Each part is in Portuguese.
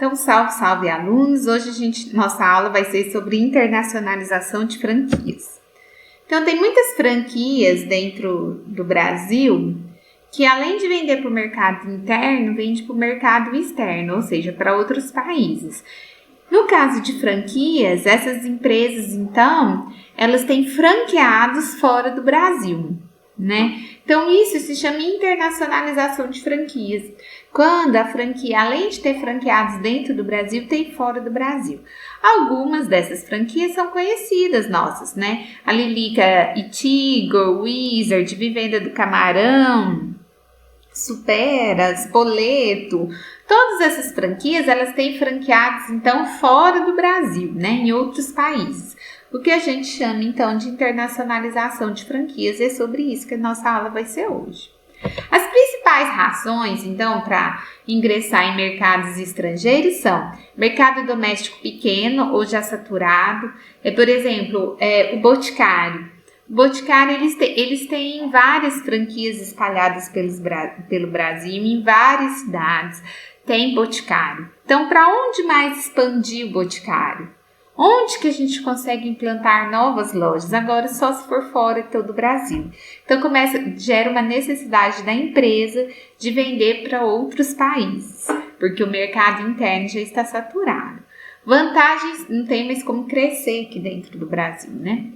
Então, salve alunos! Hoje nossa aula vai ser sobre internacionalização de franquias. Então, tem muitas franquias dentro do Brasil que, além de vender para o mercado interno, vende para o mercado externo, ou seja, para outros países. No caso de franquias, essas empresas, então, elas têm franqueados fora do Brasil, né? Então, isso se chama internacionalização de franquias. Quando a franquia, além de ter franqueados dentro do Brasil, tem fora do Brasil. Algumas dessas franquias são conhecidas nossas, né? A Lilica Itigo, Wizard, Vivenda do Camarão, Superas, Poleto, todas essas franquias, elas têm franqueados, então, fora do Brasil, né? Em outros países. O que a gente chama, então, de internacionalização de franquias, é sobre isso que a nossa aula vai ser hoje. As principais razões, então, para ingressar em mercados estrangeiros são mercado doméstico pequeno ou já saturado, por exemplo, o Boticário. O Boticário, eles têm várias franquias espalhadas pelo Brasil, em várias cidades tem Boticário. Então, para onde mais expandir o Boticário? Onde que a gente consegue implantar novas lojas? Agora só se for fora de todo o Brasil. Então gera uma necessidade da empresa de vender para outros países, porque o mercado interno já está saturado. Vantagens, não tem mais como crescer aqui dentro do Brasil, né?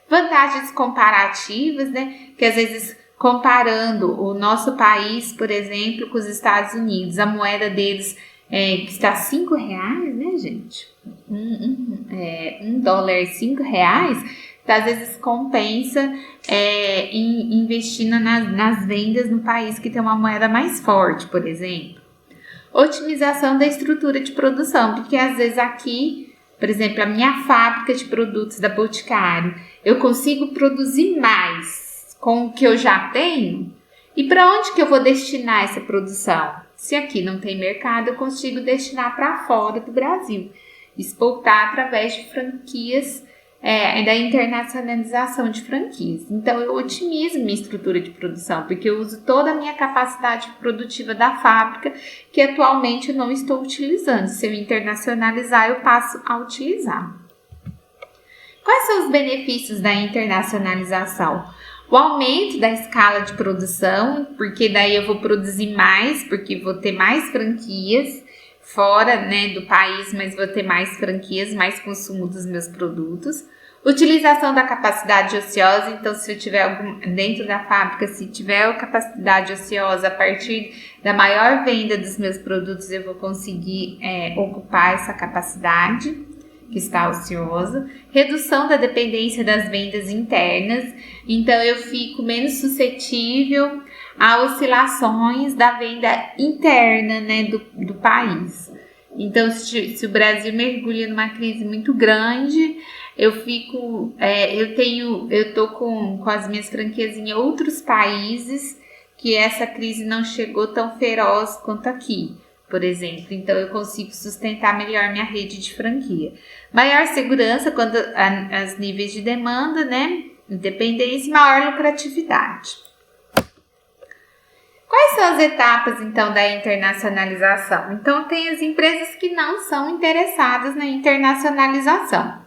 Vantagens comparativas, né? Que às vezes comparando o nosso país, por exemplo, com os Estados Unidos, a moeda deles que está R$5, né, gente? $1 R$5, então, às vezes compensa investindo nas vendas no país que tem uma moeda mais forte, por exemplo. Otimização da estrutura de produção, porque às vezes aqui, por exemplo, a minha fábrica de produtos da Boticário, eu consigo produzir mais com o que eu já tenho. E para onde que eu vou destinar essa produção? Se aqui não tem mercado, eu consigo destinar para fora do Brasil. Exportar através de franquias, da internacionalização de franquias. Então, eu otimizo minha estrutura de produção, porque eu uso toda a minha capacidade produtiva da fábrica, que atualmente eu não estou utilizando. Se eu internacionalizar, eu passo a utilizar. Quais são os benefícios da internacionalização? O aumento da escala de produção, porque daí eu vou produzir mais, porque vou ter mais franquias fora, né, do país, mas vou ter mais franquias, mais consumo dos meus produtos. Utilização da capacidade ociosa, então se eu tiver dentro da fábrica, se tiver capacidade ociosa, a partir da maior venda dos meus produtos, eu vou conseguir ocupar essa capacidade que está ociosa. Redução da dependência das vendas internas, então eu fico menos suscetível a oscilações da venda interna, né, do país. Então, se o Brasil mergulha numa crise muito grande, eu tô com as minhas franquias em outros países que essa crise não chegou tão feroz quanto aqui, por exemplo. Então, eu consigo sustentar melhor minha rede de franquia. Maior segurança quando as níveis de demanda, né? Independência e maior lucratividade. Quais são as etapas, então, da internacionalização? Então, tem as empresas que não são interessadas na internacionalização.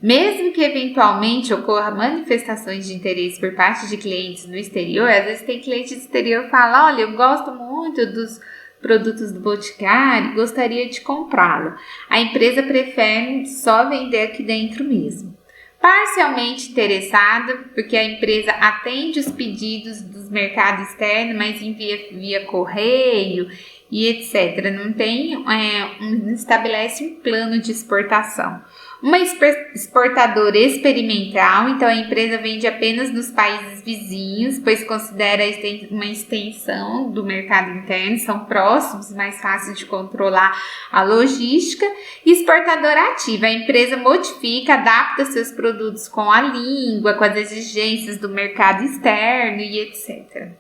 Mesmo que eventualmente ocorra manifestações de interesse por parte de clientes no exterior, às vezes tem cliente do exterior que fala, olha, eu gosto muito dos produtos do Boticário, gostaria de comprá-lo. A empresa prefere só vender aqui dentro mesmo. Parcialmente interessada, porque a empresa atende os pedidos dos mercados externos, mas envia via correio e etc. Não estabelece um plano de exportação. Uma exportadora experimental, então a empresa vende apenas nos países vizinhos, pois considera uma extensão do mercado interno, são próximos, mais fáceis de controlar a logística. Exportadora ativa, a empresa modifica, adapta seus produtos com a língua, com as exigências do mercado externo e etc.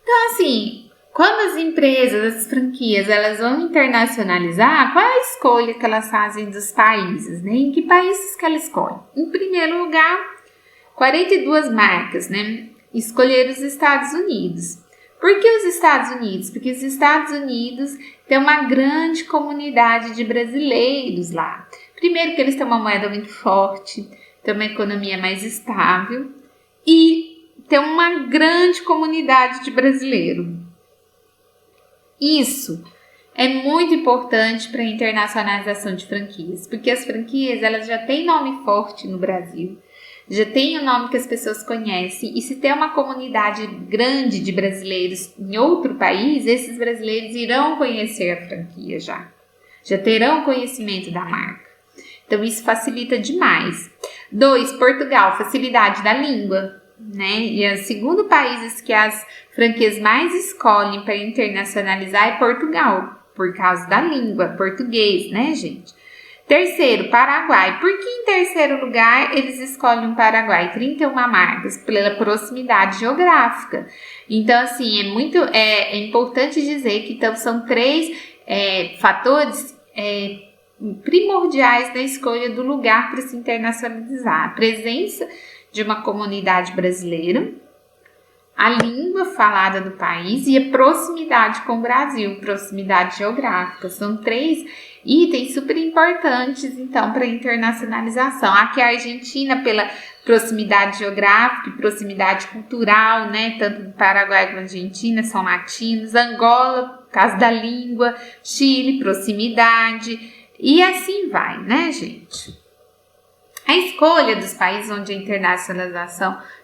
Então, assim, quando as empresas, as franquias, elas vão internacionalizar, qual é a escolha que elas fazem dos países, né? Em que países que elas escolhem? Em primeiro lugar, 42 marcas, né? Escolheram os Estados Unidos. Por que os Estados Unidos? Porque os Estados Unidos têm uma grande comunidade de brasileiros lá. Primeiro que eles têm uma moeda muito forte, têm uma economia mais estável e tem uma grande comunidade de brasileiros. Isso é muito importante para a internacionalização de franquias, porque as franquias elas já têm nome forte no Brasil, já tem o nome que as pessoas conhecem, e se tem uma comunidade grande de brasileiros em outro país, esses brasileiros irão conhecer a franquia já terão conhecimento da marca. Então isso facilita demais. 2, Portugal, facilidade da língua, né? E o segundo país que as franquias mais escolhem para internacionalizar é Portugal, por causa da língua, português, né, gente? Terceiro, Paraguai. Por que em terceiro lugar eles escolhem o Paraguai? 31 marcas, pela proximidade geográfica. Então, assim, é importante dizer que então, são 3 fatores primordiais na escolha do lugar para se internacionalizar. A presença de uma comunidade brasileira, a língua falada do país e a proximidade com o Brasil, proximidade geográfica. São 3 itens super importantes, então, para a internacionalização. Aqui a Argentina, pela proximidade geográfica e proximidade cultural, né? Tanto do Paraguai como da Argentina são latinos. Angola, por causa da língua. Chile, proximidade. E assim vai, né, gente? A escolha dos países onde a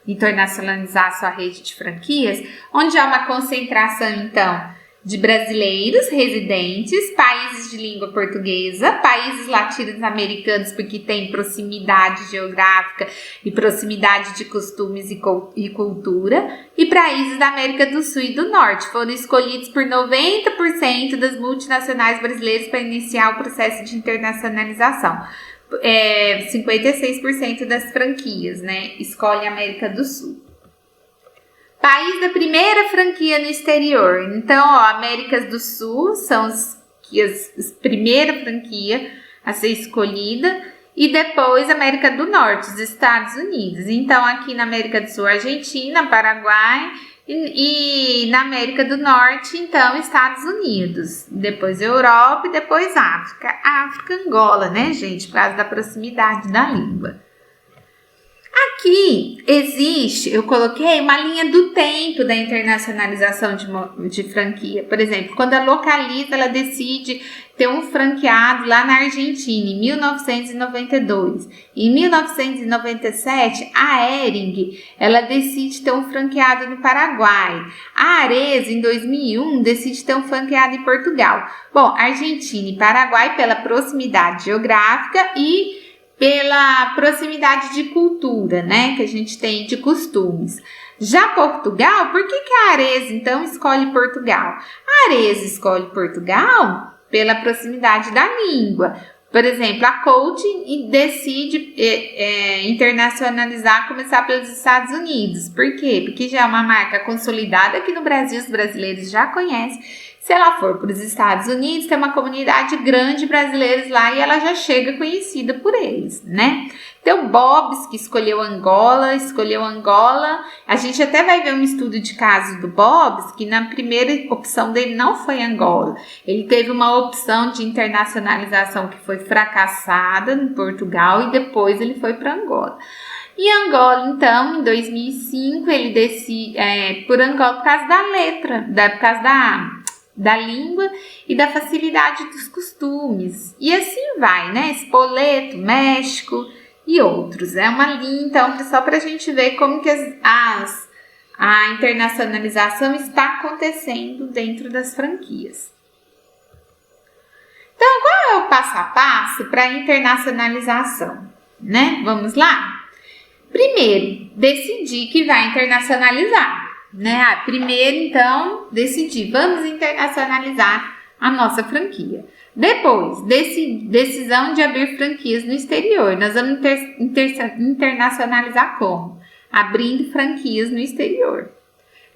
internacionalizar sua rede de franquias, onde há uma concentração, então, de brasileiros residentes, países de língua portuguesa, países latino-americanos, porque tem proximidade geográfica e proximidade de costumes e cultura, e países da América do Sul e do Norte. Foram escolhidos por 90% das multinacionais brasileiras para iniciar o processo de internacionalização. 56% das franquias, né, escolhe a América do Sul. País da primeira franquia no exterior. Então, América do Sul são as primeira franquia a ser escolhida e depois América do Norte, os Estados Unidos. Então, aqui na América do Sul, Argentina, Paraguai e na América do Norte, então, Estados Unidos. Depois Europa e depois África. África, Angola, né, gente? Por causa da proximidade da língua. Aqui existe, eu coloquei uma linha do tempo da internacionalização de franquia. Por exemplo, quando a Localiza ela decide ter um franqueado lá na Argentina em 1992. Em 1997, a Hering ela decide ter um franqueado no Paraguai. A Arezzo, em 2001, decide ter um franqueado em Portugal. Bom, Argentina e Paraguai pela proximidade geográfica e pela proximidade de cultura, né, que a gente tem de costumes. Já Portugal, por que a Arezzo, então, escolhe Portugal? A Arezzo escolhe Portugal pela proximidade da língua. Por exemplo, a Coach decide internacionalizar, começar pelos Estados Unidos. Por quê? Porque já é uma marca consolidada aqui no Brasil, os brasileiros já conhecem. Se ela for para os Estados Unidos, tem uma comunidade grande de brasileiros lá e ela já chega conhecida por eles, né? Então, Bob's, que escolheu Angola. A gente até vai ver um estudo de caso do Bob's, que na primeira opção dele não foi Angola. Ele teve uma opção de internacionalização que foi fracassada em Portugal e depois ele foi para Angola. E Angola, então, em 2005, ele decide por Angola por causa da letra, por causa da língua e da facilidade dos costumes. E assim vai, né? Spoleto, México e outros. É uma linha, então, só para a gente ver como que a internacionalização está acontecendo dentro das franquias. Então, qual é o passo a passo para a internacionalização? Né? Vamos lá? Primeiro, decidir que vai internacionalizar. Né? Primeiro, então, decidir, vamos internacionalizar a nossa franquia. Depois, decisão de abrir franquias no exterior. Nós vamos internacionalizar como? Abrindo franquias no exterior.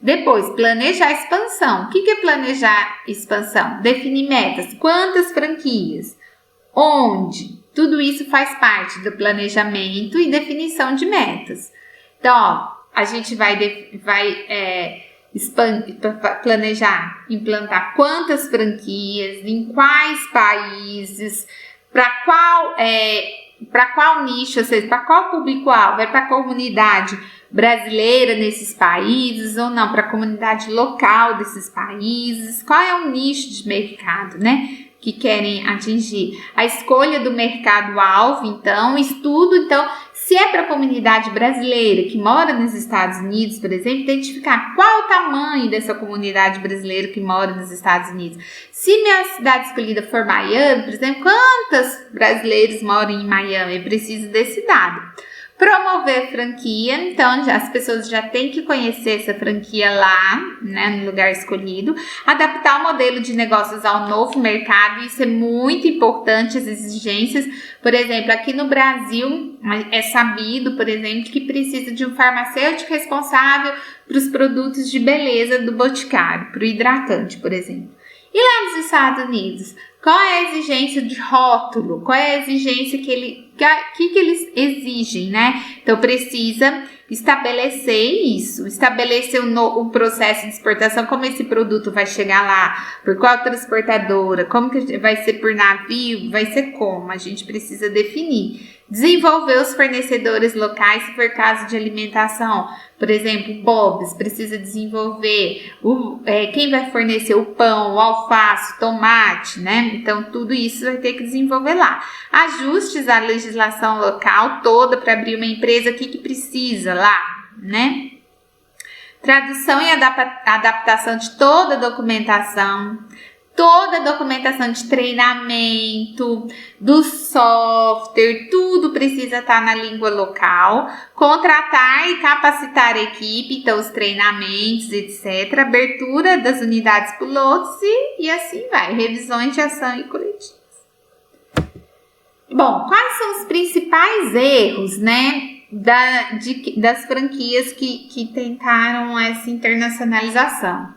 Depois, planejar expansão. O que é planejar expansão? Definir metas. Quantas franquias? Onde? Tudo isso faz parte do planejamento e definição de metas. Então, a gente vai planejar implantar quantas franquias, em quais países, para qual nicho, ou seja, para qual público-alvo, é para a comunidade brasileira nesses países ou não, para a comunidade local desses países, qual é o nicho de mercado, né, que querem atingir. A escolha do mercado-alvo, então, se é para a comunidade brasileira que mora nos Estados Unidos, por exemplo, identificar qual o tamanho dessa comunidade brasileira que mora nos Estados Unidos. Se minha cidade escolhida for Miami, por exemplo, quantos brasileiros moram em Miami? Eu preciso desse dado. Promover franquia, então as pessoas já têm que conhecer essa franquia lá, né, no lugar escolhido. Adaptar o modelo de negócios ao novo mercado, isso é muito importante, as exigências. Por exemplo, aqui no Brasil é sabido, por exemplo, que precisa de um farmacêutico responsável para os produtos de beleza do Boticário, para o hidratante, por exemplo. E lá nos Estados Unidos, qual é a exigência de rótulo? Qual é a exigência que eles exigem, né? Então, precisa estabelecer isso, estabelecer o processo de exportação, como esse produto vai chegar lá, por qual transportadora, como que vai ser por navio, vai ser como, a gente precisa definir. Desenvolver os fornecedores locais, se for caso de alimentação, por exemplo, Bob's precisa desenvolver quem vai fornecer o pão, o alface, o tomate, né? Então, tudo isso vai ter que desenvolver lá. Ajustes à legislação local toda para abrir uma empresa aqui que precisa lá, né? Tradução e adaptação de toda a documentação de treinamento, do software, tudo precisa estar na língua local. Contratar e capacitar a equipe, então os treinamentos, etc. Abertura das unidades pilotos e assim vai. Revisões de ação e coletivas. Bom, quais são os principais erros, né, das franquias que tentaram essa internacionalização?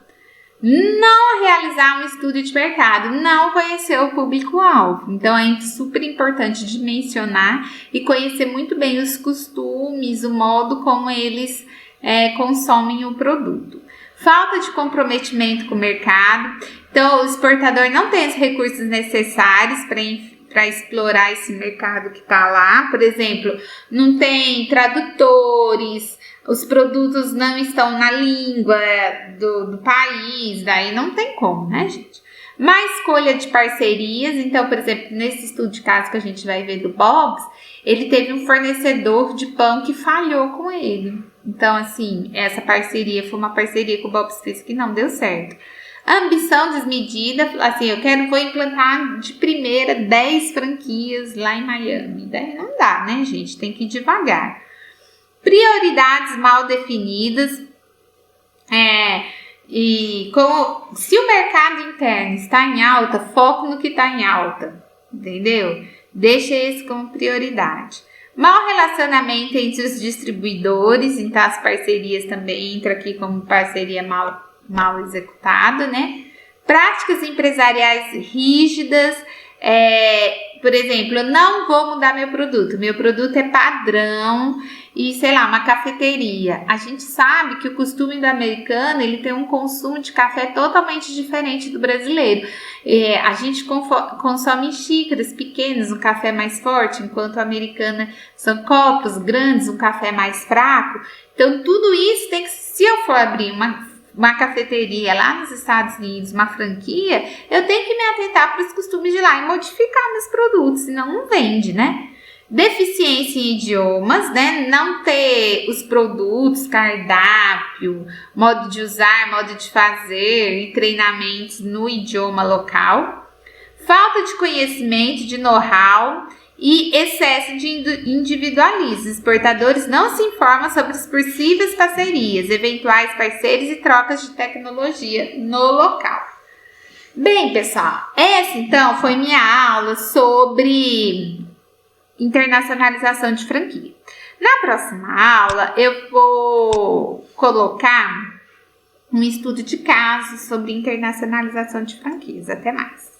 Não realizar um estudo de mercado, não conhecer o público-alvo. Então, é super importante de mencionar e conhecer muito bem os costumes, o modo como eles consomem o produto. Falta de comprometimento com o mercado. Então, o exportador não tem os recursos necessários para explorar esse mercado que está lá. Por exemplo, não tem tradutores, os produtos não estão na língua do país, daí não tem como, né, gente? Má escolha de parcerias. Então, por exemplo, nesse estudo de caso que a gente vai ver do Bob's, ele teve um fornecedor de pão que falhou com ele. Então, assim, essa parceria foi uma parceria que o Bob's fez que não deu certo. Ambição desmedida, assim, vou implantar de primeira 10 franquias lá em Miami. Daí não dá, né, gente? Tem que ir devagar. Prioridades mal definidas. Se o mercado interno está em alta, foco no que está em alta, entendeu? Deixa esse como prioridade. Mau relacionamento entre os distribuidores, então as parcerias também entram aqui como parceria mal executada, né? Práticas empresariais rígidas. Por exemplo, eu não vou mudar meu produto é padrão e, sei lá, uma cafeteria. A gente sabe que o costume do americano, ele tem um consumo de café totalmente diferente do brasileiro. A gente consome em xícaras pequenas, um café mais forte, enquanto o americano são copos grandes, um café mais fraco. Então, tudo isso tem que, se eu for abrir uma cafeteria lá nos Estados Unidos, uma franquia, eu tenho que me atentar para os costumes de lá e modificar meus produtos, senão não vende, né? Deficiência em idiomas, né? Não ter os produtos, cardápio, modo de usar, modo de fazer e treinamentos no idioma local. Falta de conhecimento, de know-how e excesso de individualismo. Exportadores não se informam sobre as possíveis parcerias, eventuais parceiros e trocas de tecnologia no local. Bem, pessoal, essa então foi minha aula sobre internacionalização de franquia. Na próxima aula eu vou colocar um estudo de caso sobre internacionalização de franquias. Até mais!